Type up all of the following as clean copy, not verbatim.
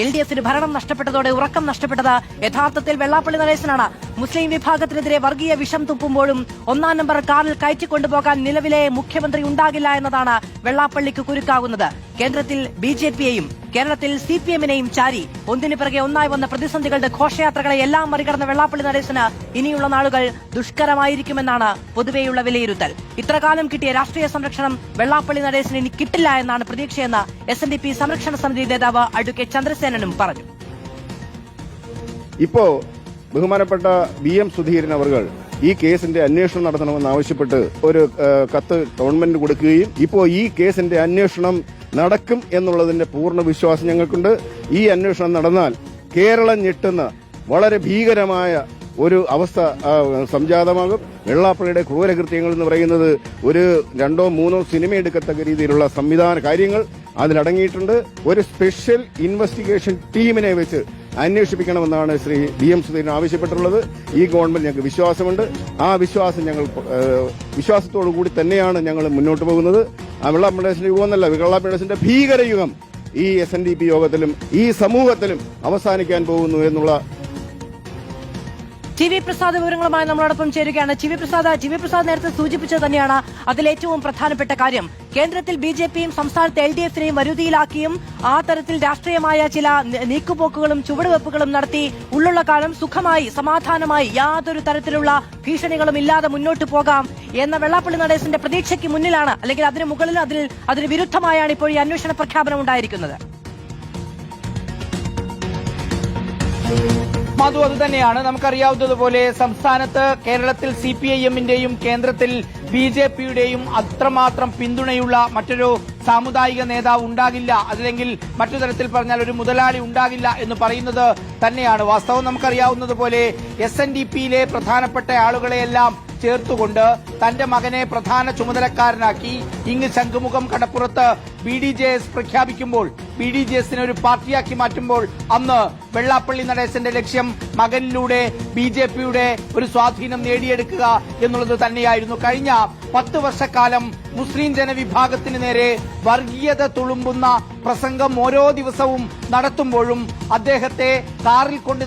LDFന് ഭരണം നഷ്ടപ്പെട്ടതോടെ ഉറക്കം നഷ്ടപ്പെട്ടത് യഥാർത്ഥത്തിൽ വെള്ളാപ്പള്ളി നടേശനാണ്. മുസ്ലിം വിഭാഗത്തിനെതിരെ വർഗീയ വിഷം തുപ്പുമ്പോഴും ഒന്നാം നമ്പർ കാറിൽ കയറ്റിക്കൊണ്ടുപോകാൻ നിലവിലെ മുഖ്യമന്ത്രി ഉണ്ടാകില്ല എന്നതാണ് വെള്ളാപ്പള്ളിക്ക് കുരുക്കാകുന്നത്. കേന്ദ്രത്തിൽ BJPയെയും കേരളത്തിൽ CPMനെയും ചാരി ഒന്നിനു പിറകെ ഒന്നായി വന്ന പ്രതിസന്ധികളുടെ ഘോഷയാത്രകളെ എല്ലാം മറികടന്ന വെള്ളാപ്പള്ളി നടേശന് ഇനിയുള്ള നാളുകൾ ദുഷ്കരമായിരിക്കുമെന്നാണ് പൊതുവെയുള്ള വിലയിരുത്തൽ. ഇത്രകാലം കിട്ടിയ രാഷ്ട്രീയ സംരക്ഷണം വെള്ളാപ്പള്ളി നടേശന് ഇനി കിട്ടില്ല എന്നാണ് പ്രതീക്ഷയെന്ന് SNDP സംരക്ഷണ സമിതി നേതാവ് അഡ്വക്കേറ്റ് ചന്ദ്രസേനനും പറഞ്ഞു. ഇപ്പോ ബഹുമാനപ്പെട്ട BM സുധീരൻ അവർ ഈ കേസിന്റെ അന്വേഷണം നടത്തണമെന്നാവശ്യപ്പെട്ട് ഒരു കത്ത് ഗവൺമെന്റ് കൊടുക്കുകയും ഇപ്പോൾ ഈ കേസിന്റെ അന്വേഷണം നടക്കും എന്നുള്ളതിന്റെ പൂർണ്ണ വിശ്വാസം ഞങ്ങൾക്കുണ്ട്. ഈ അന്വേഷണം നടന്നാൽ കേരളം ഞെട്ടുന്ന വളരെ ഭീകരമായ ഒരു അവസ്ഥ സംജാതമാകും. വെള്ളാപ്പള്ളിയുടെ ക്രൂരകൃത്യങ്ങൾ എന്ന് പറയുന്നത് ഒരു 2 or 3 സിനിമ എടുക്കത്തക്ക രീതിയിലുള്ള സംവിധാന കാര്യങ്ങൾ അതിലടങ്ങിയിട്ടുണ്ട്. ഒരു സ്പെഷ്യൽ ഇൻവെസ്റ്റിഗേഷൻ ടീമിനെ വെച്ച് അന്വേഷിപ്പിക്കണമെന്നാണ് ശ്രീ BM സുധീരൻ ആവശ്യപ്പെട്ടിട്ടുള്ളത്. ഈ ഗവൺമെന്റ് ഞങ്ങൾക്ക് വിശ്വാസമുണ്ട്. ആ വിശ്വാസം വിശ്വാസത്തോടു കൂടി തന്നെയാണ് ഞങ്ങൾ മുന്നോട്ട് പോകുന്നത്. ആ വെള്ളാപ്പള്ളിയുടെ യുഗം എന്നല്ല, വെള്ളാപ്പള്ളിയുടെ ഭീകരയുഗം ഈ SNDP യോഗത്തിലും ഈ സമൂഹത്തിലും അവസാനിക്കാൻ പോകുന്നു എന്നുള്ള TV പ്രസാദ് വിവരങ്ങളുമായി നമ്മളോടൊപ്പം ചേരുകയാണ്. TV പ്രസാദ് നേരത്തെ സൂചിപ്പിച്ചത് തന്നെയാണ് അതിലേറ്റവും പ്രധാനപ്പെട്ട കാര്യം. കേന്ദ്രത്തിൽ BJPയും സംസ്ഥാനത്തെ LDFനെയും വരുതിയിലാക്കിയും ആ തരത്തിൽ രാഷ്ട്രീയമായ ചില നീക്കുപോക്കുകളും ചുവടുവെപ്പുകളും നടത്തി ഉള്ളുള്ള കാലം സുഖമായി സമാധാനമായി യാതൊരു തരത്തിലുള്ള ഭീഷണികളും ഇല്ലാതെ മുന്നോട്ട് പോകാം എന്ന വെള്ളാപ്പള്ളി നടേശന്റെ പ്രതീക്ഷയ്ക്ക് മുന്നിലാണ്, അല്ലെങ്കിൽ അതിന് മുകളിൽ അതിന് വിരുദ്ധമായാണ് ഇപ്പോൾ ഈ അന്വേഷണ പ്രഖ്യാപനം ഉണ്ടായിരിക്കുന്നത്. മധു, അതുതന്നെയാണ്. നമുക്കറിയാവുന്നതുപോലെ സംസ്ഥാനത്ത് കേരളത്തിൽ CPIMന്റെയും കേന്ദ്രത്തിൽ BJPയുടെയും അത്രമാത്രം പിന്തുണയുള്ള മറ്റൊരു സാമുദായിക നേതാവ് ഉണ്ടാകില്ല, അല്ലെങ്കിൽ മറ്റു തരത്തിൽ പറഞ്ഞാൽ ഒരു മുതലാളി ഉണ്ടാകില്ല എന്ന് പറയുന്നത് തന്നെയാണ് വാസ്തവം. നമുക്കറിയാവുന്നതുപോലെ SNDPയിലെ പ്രധാനപ്പെട്ട ആളുകളെയെല്ലാം ചേർത്തുകൊണ്ട് തന്റെ മകനെ പ്രധാന ചുമതലക്കാരനാക്കി ഇങ്ങ് ശംഖുമുഖം കടപ്പുറത്ത് BDJS പ്രഖ്യാപിക്കുമ്പോൾ, BDJSനെ ഒരു പാർട്ടിയാക്കി മാറ്റുമ്പോൾ അന്ന് വെള്ളാപ്പള്ളി നടേശന്റെ ലക്ഷ്യം മകനിലൂടെ BJPയുടെ ഒരു സ്വാധീനം നേടിയെടുക്കുക എന്നുള്ളത് തന്നെയായിരുന്നു. കഴിഞ്ഞ 10 വർഷക്കാലം മുസ്ലിം ജനവിഭാഗത്തിന് നേരെ വർഗീയത തുളുമ്പുന്ന പ്രസംഗം ഓരോ ദിവസവും നടത്തുമ്പോഴും അദ്ദേഹത്തെ കാറിൽ കൊണ്ട്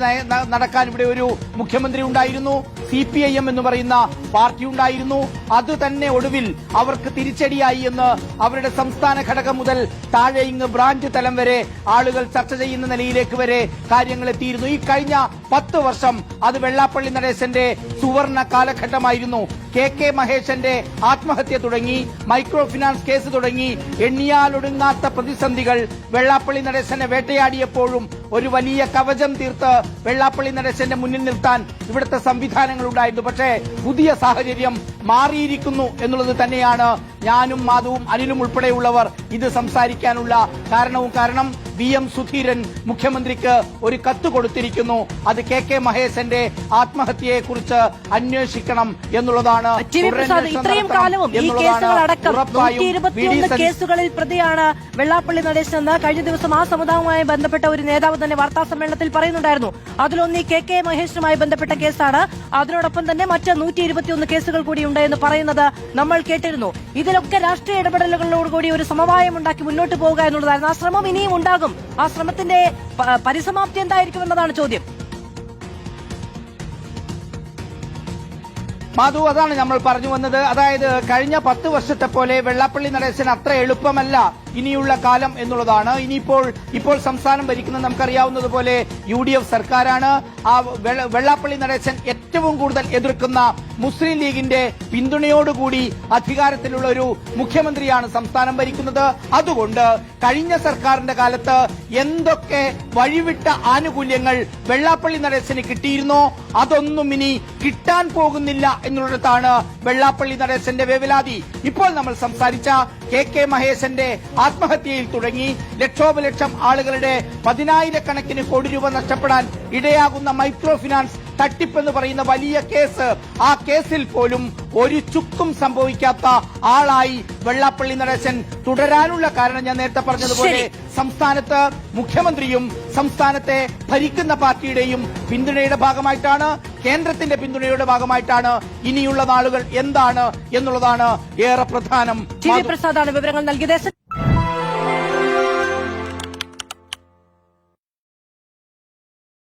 നടക്കാൻ ഇവിടെ ഒരു മുഖ്യമന്ത്രി ഉണ്ടായിരുന്നു, CPIM എന്ന് പറയുന്ന പാർട്ടി ഉണ്ടായിരുന്നു. അതുതന്നെ ഒടുവിൽ അവർക്ക് തിരിച്ചടിയായി എന്ന് അവരുടെ സംസ്ഥാന ഘടകം മുതൽ താഴെ ഇങ്ങ് ബ്രാഞ്ച് തലം വരെ ആളുകൾ ചർച്ച ചെയ്യുന്ന നിലയിലേക്ക് വരെ കാര്യങ്ങൾ എത്തിയിരുന്നു. ഈ കഴിഞ്ഞ 10 വർഷം അത് വെള്ളാപ്പള്ളി നടേശന്റെ സുവർണ കാലഘട്ടമായിരുന്നു. KK മഹേശന്റെ ആത്മഹത്യ തുടങ്ങി, മൈക്രോ ഫിനാൻസ് കേസ് തുടങ്ങി, എണ്ണിയാലൊടുങ്ങാത്ത പ്രതിസന്ധികൾ വെള്ളാപ്പള്ളി നടേശനെ വേട്ടയാടിയപ്പോഴും ഒരു വലിയ കവചം തീർത്ത് വെള്ളാപ്പള്ളി നടേശന്റെ മുന്നിൽ നിർത്താൻ ഇവിടുത്തെ സംവിധാനങ്ങൾ ഉണ്ടായിരുന്നു. പക്ഷേ പുതിയ സാഹചര്യം മാറിയിരിക്കുന്നു എന്നുള്ളത് തന്നെയാണ് ഞാനും മാധവും അനിലും ഉൾപ്പെടെയുള്ളവർ ഇത് സംസാരിക്കാനുള്ള കാരണവും. കാരണം BM സുധീരൻ മുഖ്യമന്ത്രിക്ക് ഒരു കത്ത് കൊടുത്തിരിക്കുന്നു. അത് KK മഹേശന്റെ ആത്മഹത്യയെക്കുറിച്ച് അന്വേഷിക്കണം എന്നുള്ളതാണ്. ഇത്രയും കാലവും ഈ കേസുകളടക്കം 121 കേസുകളിൽ പ്രതിയാണ് വെള്ളാപ്പള്ളി നടേശൻ എന്ന് കഴിഞ്ഞ ദിവസം ആ സമുദായവുമായി ബന്ധപ്പെട്ട ഒരു നേതാവ് തന്നെ വാർത്താ സമ്മേളനത്തിൽ പറയുന്നുണ്ടായിരുന്നു. അതിലൊന്ന് ഈ KK മഹേഷുമായി ബന്ധപ്പെട്ട കേസാണ്. അതിനോടൊപ്പം തന്നെ മറ്റ് 121 കേസുകൾ കൂടിയുണ്ട് എന്ന് പറയുന്നത് നമ്മൾ കേട്ടിരുന്നു. ഇതിലൊക്കെ രാഷ്ട്രീയ ഇടപെടലുകളോടുകൂടി ഒരു സമവായം ഉണ്ടാക്കി മുന്നോട്ട് പോവുക എന്നുള്ളതായിരുന്നു. ആ ശ്രമം ഇനിയും ഉണ്ടാകും. ആ ശ്രമത്തിന്റെ പരിസമാപ്തി എന്തായിരിക്കും എന്നതാണ് ചോദ്യം. മാധു, അതാണ് നമ്മൾ പറഞ്ഞു വന്നത്. അതായത് കഴിഞ്ഞ 10 വർഷത്തെ പോലെ വെള്ളാപ്പള്ളി നടേശൻ അത്ര എളുപ്പമല്ല ഇനിയുള്ള കാലം എന്നുള്ളതാണ്. ഇപ്പോൾ സംസ്ഥാനം ഭരിക്കുന്നത് നമുക്കറിയാവുന്നതുപോലെ UDF സർക്കാരാണ്. ആ വെള്ളാപ്പള്ളി നടേശൻ ഏറ്റവും കൂടുതൽ എതിർക്കുന്ന മുസ്ലിം ലീഗിന്റെ പിന്തുണയോടുകൂടി അധികാരത്തിലുള്ള ഒരു മുഖ്യമന്ത്രിയാണ് സംസ്ഥാനം ഭരിക്കുന്നത്. അതുകൊണ്ട് കഴിഞ്ഞ സർക്കാരിന്റെ കാലത്ത് എന്തൊക്കെ വഴിവിട്ട ആനുകൂല്യങ്ങൾ വെള്ളാപ്പള്ളി നടേശന് കിട്ടിയിരുന്നോ അതൊന്നും ഇനി കിട്ടാൻ പോകുന്നില്ല എന്നുള്ളിടത്താണ് വെള്ളാപ്പള്ളി നടേശന്റെ വേവലാതി. ഇപ്പോൾ നമ്മൾ സംസാരിച്ച KK മഹേശന്റെ ആത്മഹത്യയിൽ തുടങ്ങി ലക്ഷോപലക്ഷം ആളുകളുടെ 10,000-കണക്കിന് കോടി രൂപ നഷ്ടപ്പെടാൻ ഇടയാകുന്ന മൈക്രോ ഫിനാൻസ് തട്ടിപ്പെന്ന് പറയുന്ന വലിയ കേസ്, ആ കേസിൽ പോലും ഒരു ചുക്കും സംഭവിക്കാത്ത ആളായി വെള്ളാപ്പള്ളി നടേശൻ തുടരാനുള്ള കാരണം ഞാൻ നേരത്തെ പറഞ്ഞതുപോലെ സംസ്ഥാനത്ത് മുഖ്യമന്ത്രിയും സംസ്ഥാനത്തെ ഭരിക്കുന്ന പാർട്ടിയുടെയും പിന്തുണയുടെ ഭാഗമായിട്ടാണ്, കേന്ദ്രത്തിന്റെ പിന്തുണയുടെ ഭാഗമായിട്ടാണ്. ഇനിയുള്ള നാളുകൾ എന്താണ് എന്നുള്ളതാണ് ഏറെ പ്രധാനം. പ്രസാദാണ് വിവരങ്ങൾ നൽകിയത്.